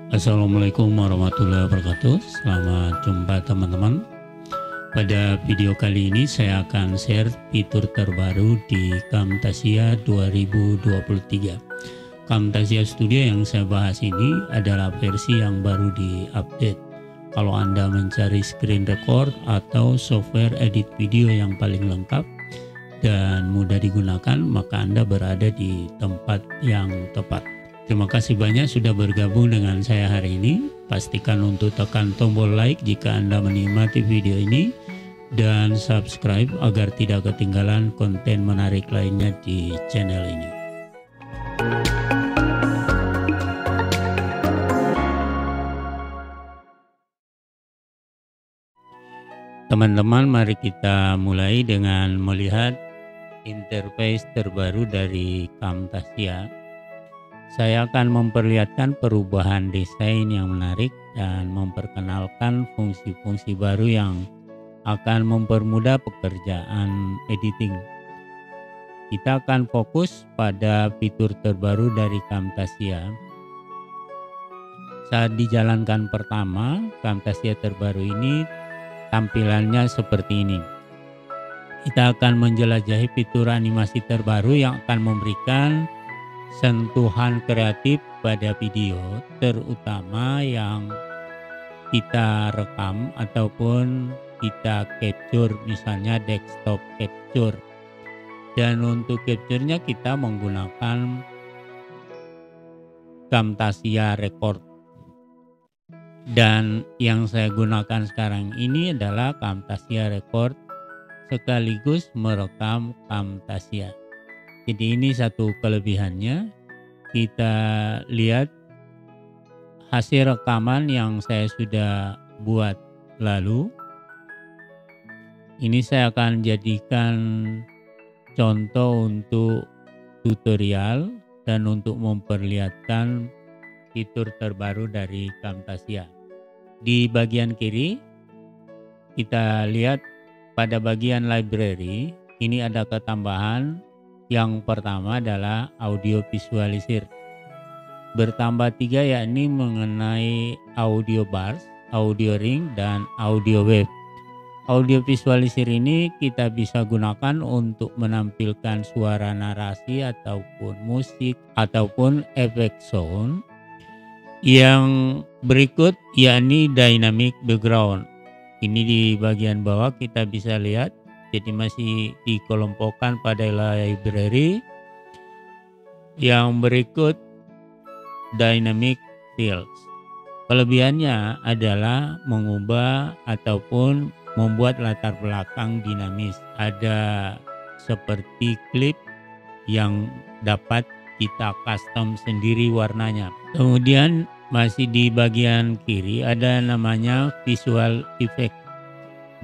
Assalamualaikum warahmatullahi wabarakatuh. Selamat jumpa teman-teman. Pada video kali ini saya akan share fitur terbaru di Camtasia 2023. Camtasia Studio yang saya bahas ini adalah versi yang baru di-update. Kalau Anda mencari screen record atau software edit video yang paling lengkap dan mudah digunakan, maka Anda berada di tempat yang tepat. Terima kasih banyak sudah bergabung dengan saya hari ini. Pastikan untuk tekan tombol like jika Anda menikmati video ini dan subscribe agar tidak ketinggalan konten menarik lainnya di channel ini. Teman-teman, mari kita mulai dengan melihat interface terbaru dari Camtasia. Saya akan memperlihatkan perubahan desain yang menarik dan memperkenalkan fungsi-fungsi baru yang akan mempermudah pekerjaan editing. Kita akan fokus pada fitur terbaru dari Camtasia. Saat dijalankan pertama, Camtasia terbaru ini tampilannya seperti ini. Kita akan menjelajahi fitur animasi terbaru yang akan memberikan sentuhan kreatif pada video, terutama yang kita rekam ataupun kita capture, misalnya desktop capture. Dan untuk capture-nya kita menggunakan Camtasia Record. Dan yang saya gunakan sekarang ini adalah Camtasia Record sekaligus merekam Camtasia. Jadi ini satu kelebihannya. Kita lihat hasil rekaman yang saya sudah buat lalu. Ini saya akan jadikan contoh untuk tutorial dan untuk memperlihatkan fitur terbaru dari Camtasia. Di bagian kiri kita lihat pada bagian library ini ada ketambahan. Yang pertama adalah audio visualisir. Bertambah 3, yakni mengenai audio bars, audio ring, dan audio wave. Audio visualisir ini kita bisa gunakan untuk menampilkan suara narasi ataupun musik ataupun efek sound. Yang berikut yakni dynamic background. Ini di bagian bawah kita bisa lihat. Jadi masih dikelompokkan pada library. Yang berikut dynamic fields. Kelebihannya adalah mengubah ataupun membuat latar belakang dinamis. Ada seperti klip yang dapat kita custom sendiri warnanya. Kemudian masih di bagian kiri ada namanya visual effect.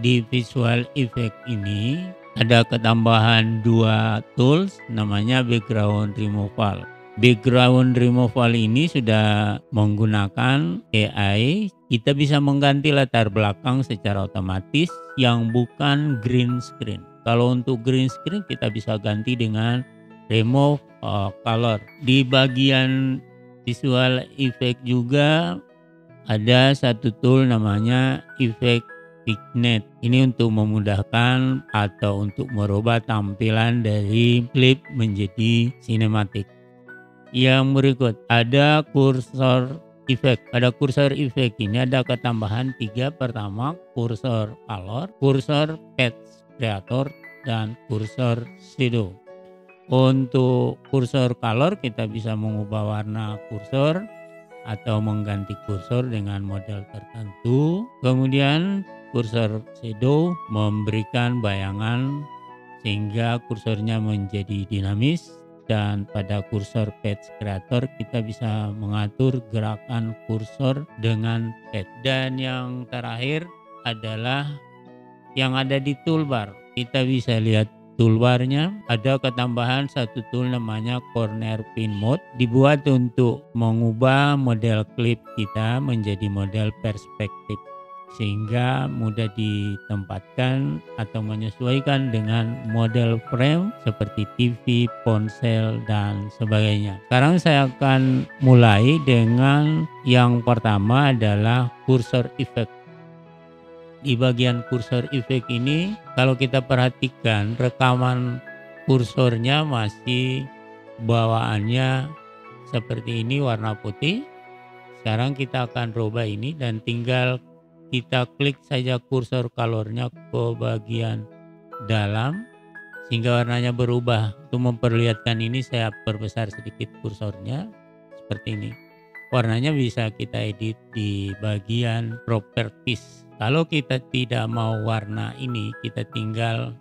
Di visual effect ini ada ketambahan 2 tools namanya background removal. Background removal ini sudah menggunakan AI. Kita bisa mengganti latar belakang secara otomatis yang bukan green screen. Kalau untuk green screen kita bisa ganti dengan remove color. Di bagian visual effect juga ada satu tool namanya effect vignette. Ini untuk memudahkan atau untuk merubah tampilan dari klip menjadi sinematik. Yang berikut ada cursor effect. Pada cursor effect ini ada ketambahan 3. Pertama, cursor color, cursor path creator, dan cursor shadow. Untuk cursor color kita bisa mengubah warna kursor atau mengganti kursor dengan model tertentu. Kemudian kursor shadow memberikan bayangan sehingga kursornya menjadi dinamis, dan pada kursor path creator kita bisa mengatur gerakan kursor dengan path. Dan yang terakhir adalah yang ada di toolbar. Kita bisa lihat toolbarnya, ada ketambahan satu tool namanya corner pin mode, dibuat untuk mengubah model klip kita menjadi model perspektif. sehingga mudah ditempatkan atau menyesuaikan dengan model frame seperti TV, ponsel, dan sebagainya. Sekarang saya akan mulai dengan yang pertama adalah kursor effect. Di bagian kursor effect ini, kalau kita perhatikan rekaman kursornya masih bawaannya seperti ini, warna putih. Sekarang kita akan rubah ini dan tinggal kita klik saja kursor colornya ke bagian dalam sehingga warnanya berubah. Untuk memperlihatkan ini saya perbesar sedikit kursornya seperti ini. Warnanya bisa kita edit di bagian properties. Kalau kita tidak mau warna ini, kita tinggal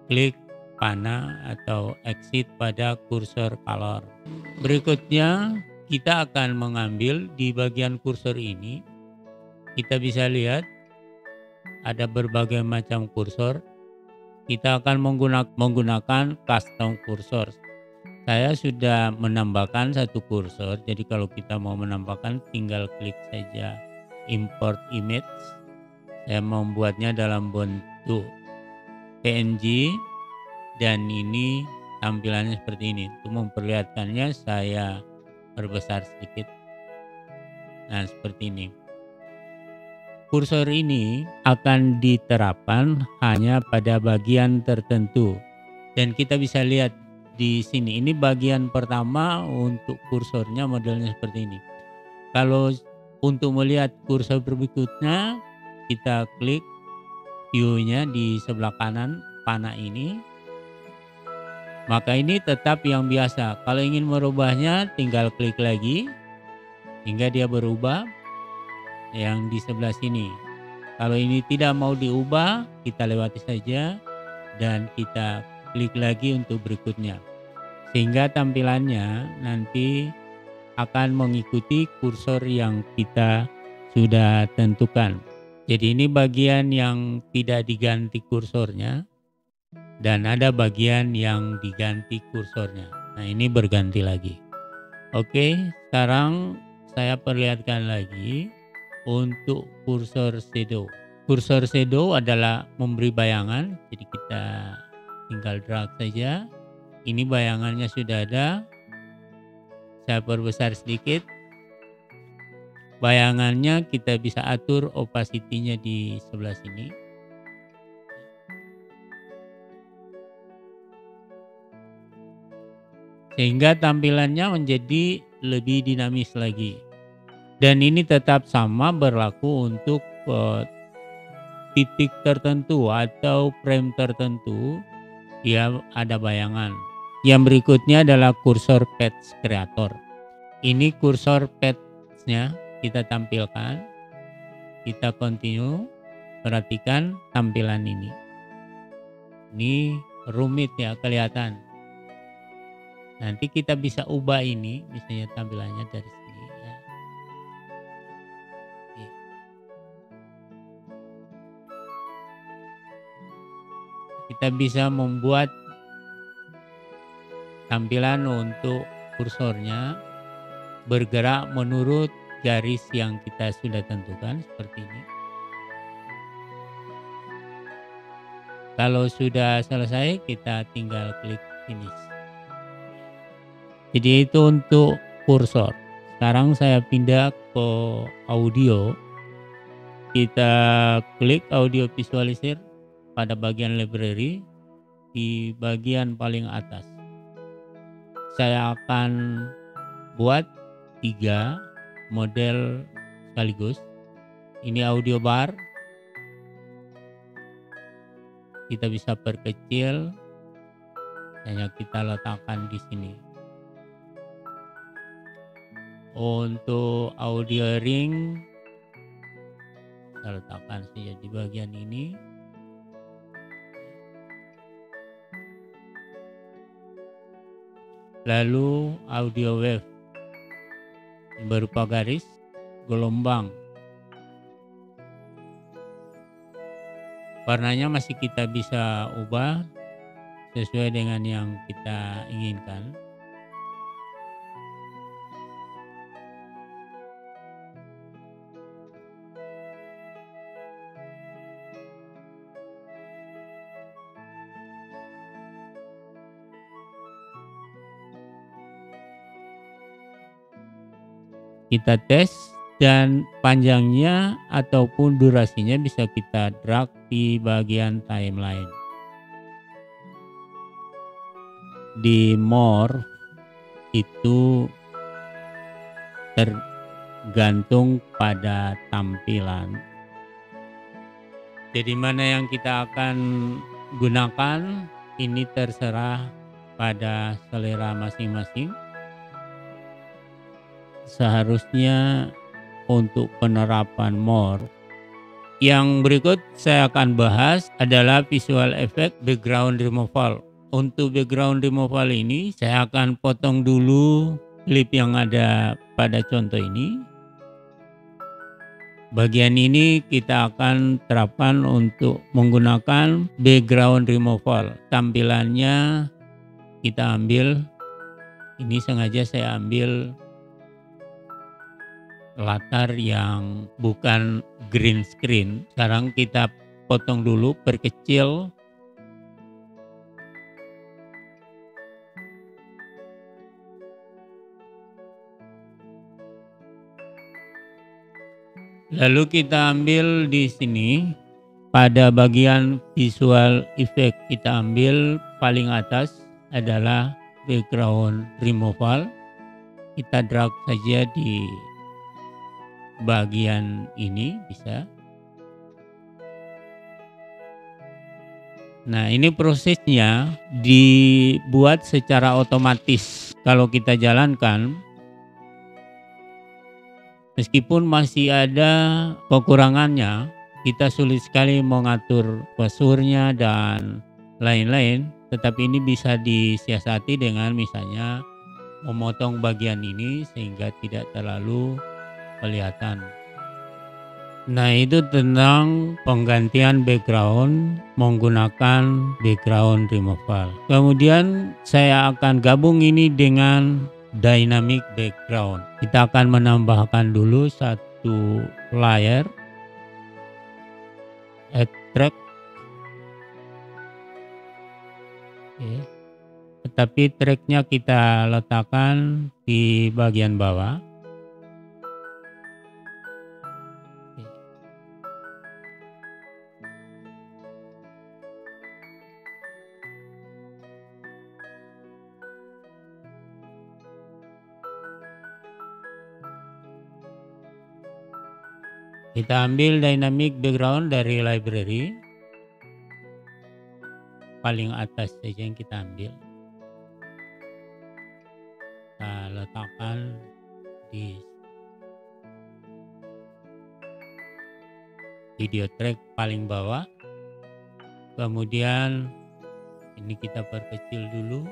klik panah atau exit pada kursor color. Berikutnya kita akan mengambil di bagian kursor ini. Kita bisa lihat ada berbagai macam kursor. Kita akan menggunakan custom kursor. Saya sudah menambahkan satu kursor, jadi kalau kita mau menambahkan tinggal klik saja import image. Saya membuatnya dalam bentuk PNG dan ini tampilannya seperti ini. Untuk memperlihatkannya saya perbesar sedikit. Nah, seperti ini. Kursor ini akan diterapkan hanya pada bagian tertentu dan kita bisa lihat di sini. Ini bagian pertama untuk kursornya modelnya seperti ini. Kalau untuk melihat kursor berikutnya, kita klik view-nya di sebelah kanan panah ini. Maka ini tetap yang biasa. Kalau ingin merubahnya tinggal klik lagi hingga dia berubah yang di sebelah sini. Kalau ini tidak mau diubah, kita lewati saja dan kita klik lagi untuk berikutnya. Sehingga tampilannya nanti akan mengikuti kursor yang kita sudah tentukan. Jadi ini bagian yang tidak diganti kursornya dan ada bagian yang diganti kursornya. Nah, ini berganti lagi. Oke, sekarang saya perlihatkan lagi untuk kursor shadow. Kursor shadow adalah memberi bayangan, jadi kita tinggal drag saja. Ini bayangannya sudah ada. Saya perbesar sedikit. Bayangannya kita bisa atur opacity-nya di sebelah sini. Sehingga tampilannya menjadi lebih dinamis lagi. Dan ini tetap sama berlaku untuk titik tertentu atau frame tertentu, dia ada bayangan. Yang berikutnya adalah kursor patch creator. Ini kursor patch-nya kita tampilkan. Kita continue. Perhatikan tampilan ini. Ini rumit ya, kelihatan. Nanti kita bisa ubah ini, misalnya tampilannya dari sini ya. Kita bisa membuat tampilan untuk kursornya bergerak menurut garis yang kita sudah tentukan seperti ini. Kalau sudah selesai, kita tinggal klik finish. Jadi itu untuk kursor. Sekarang saya pindah ke audio. Kita klik audio visualizer pada bagian library di bagian paling atas. Saya akan buat 3 model sekaligus. Ini audio bar. Kita bisa perkecil. Hanya kita letakkan di sini. Untuk audio ring kita letakkan saja di bagian ini. Lalu audio wave berupa garis, gelombang. Warnanya masih kita bisa ubah sesuai dengan yang kita inginkan. kita tes, dan panjangnya ataupun durasinya bisa kita drag di bagian timeline. Di more itu tergantung pada tampilan. Jadi mana yang kita akan gunakan ini terserah pada selera masing-masing. Seharusnya untuk penerapan more yang berikut saya akan bahas adalah visual effect background removal. Untuk background removal ini saya akan potong dulu klip yang ada pada contoh ini. Bagian ini kita akan terapkan untuk menggunakan background removal. Tampilannya kita ambil, ini sengaja saya ambil latar yang bukan green screen. Sekarang kita potong dulu, perkecil. Lalu kita ambil di sini pada bagian visual effect, kita ambil paling atas adalah background removal. Kita drag saja di bagian ini bisa. Nah, ini prosesnya dibuat secara otomatis. Kalau kita jalankan, meskipun masih ada kekurangannya, kita sulit sekali mengatur posturnya dan lain-lain, tetapi ini bisa disiasati dengan misalnya memotong bagian ini sehingga tidak terlalu kelihatan. Nah, itu tentang penggantian background menggunakan background removal. Kemudian saya akan gabung ini dengan dynamic background. Kita akan menambahkan dulu satu layer, add track. Oke. Tetapi tracknya kita letakkan di bagian bawah. Kita ambil dynamic background dari library. Paling atas saja yang kita ambil. Kita letakkan di video track paling bawah. Kemudian ini kita perkecil dulu.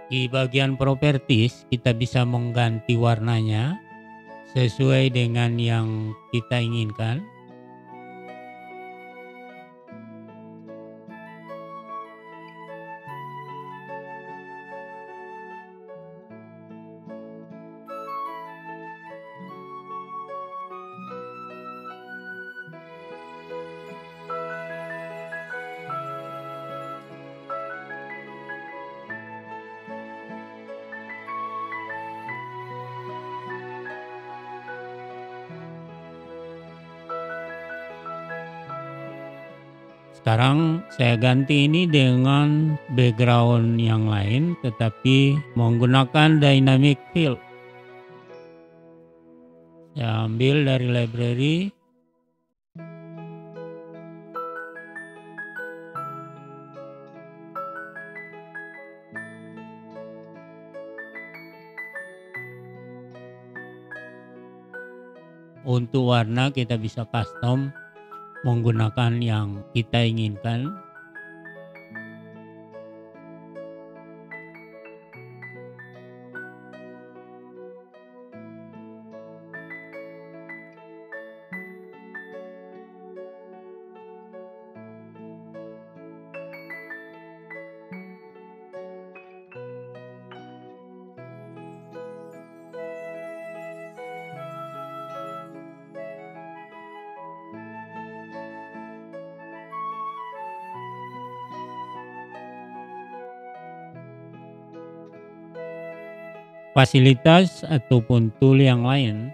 Di bagian properties kita bisa mengganti warnanya sesuai dengan yang kita inginkan. Sekarang saya ganti ini dengan background yang lain tetapi menggunakan dynamic fill. Saya ambil dari library. Untuk warna kita bisa custom menggunakan yang kita inginkan. Fasilitas ataupun tool yang lain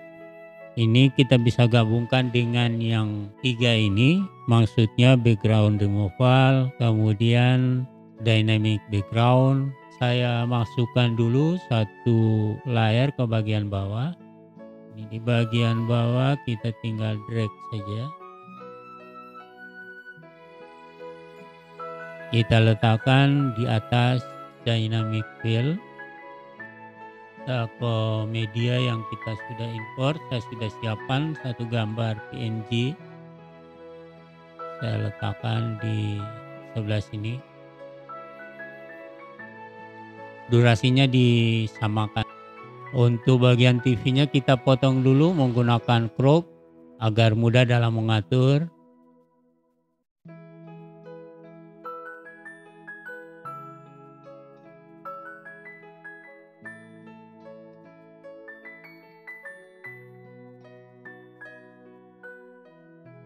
ini kita bisa gabungkan dengan yang 3 ini, maksudnya background removal, kemudian dynamic background. Saya masukkan dulu satu layar ke bagian bawah. Ini di bagian bawah kita tinggal drag saja. Kita letakkan di atas dynamic fill. Ke media yang kita sudah import, saya sudah siapkan satu gambar PNG. Saya letakkan di sebelah sini. Durasinya disamakan. Untuk bagian TV-nya kita potong dulu menggunakan crop agar mudah dalam mengatur.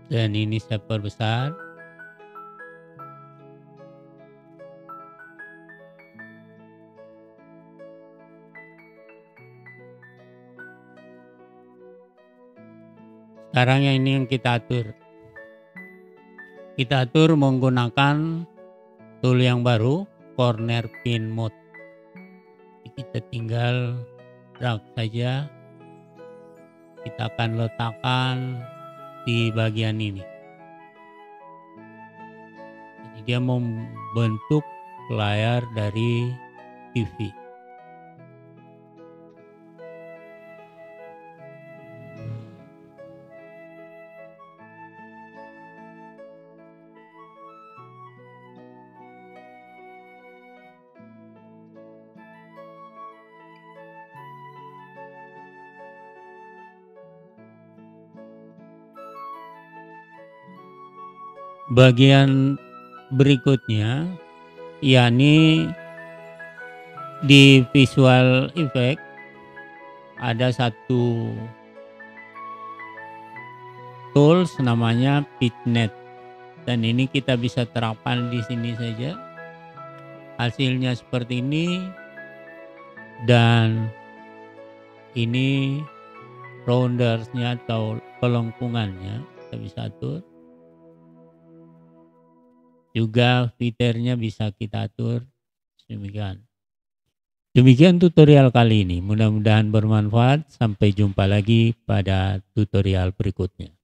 Dan ini saya perbesar. Sekarang yang ini yang kita atur. Kita atur menggunakan tool yang baru, corner pin mode. Kita tinggal drag saja. Kita akan letakkan di bagian ini. Jadi dia membentuk layar dari TV. Bagian berikutnya yakni di visual effect ada satu tools namanya PitNet, dan ini kita bisa terapkan di sini saja. Hasilnya seperti ini, dan ini roundersnya atau pelengkungannya kita bisa atur. Juga filternya bisa kita atur demikian. Demikian tutorial kali ini, mudah-mudahan bermanfaat. Sampai jumpa lagi pada tutorial berikutnya.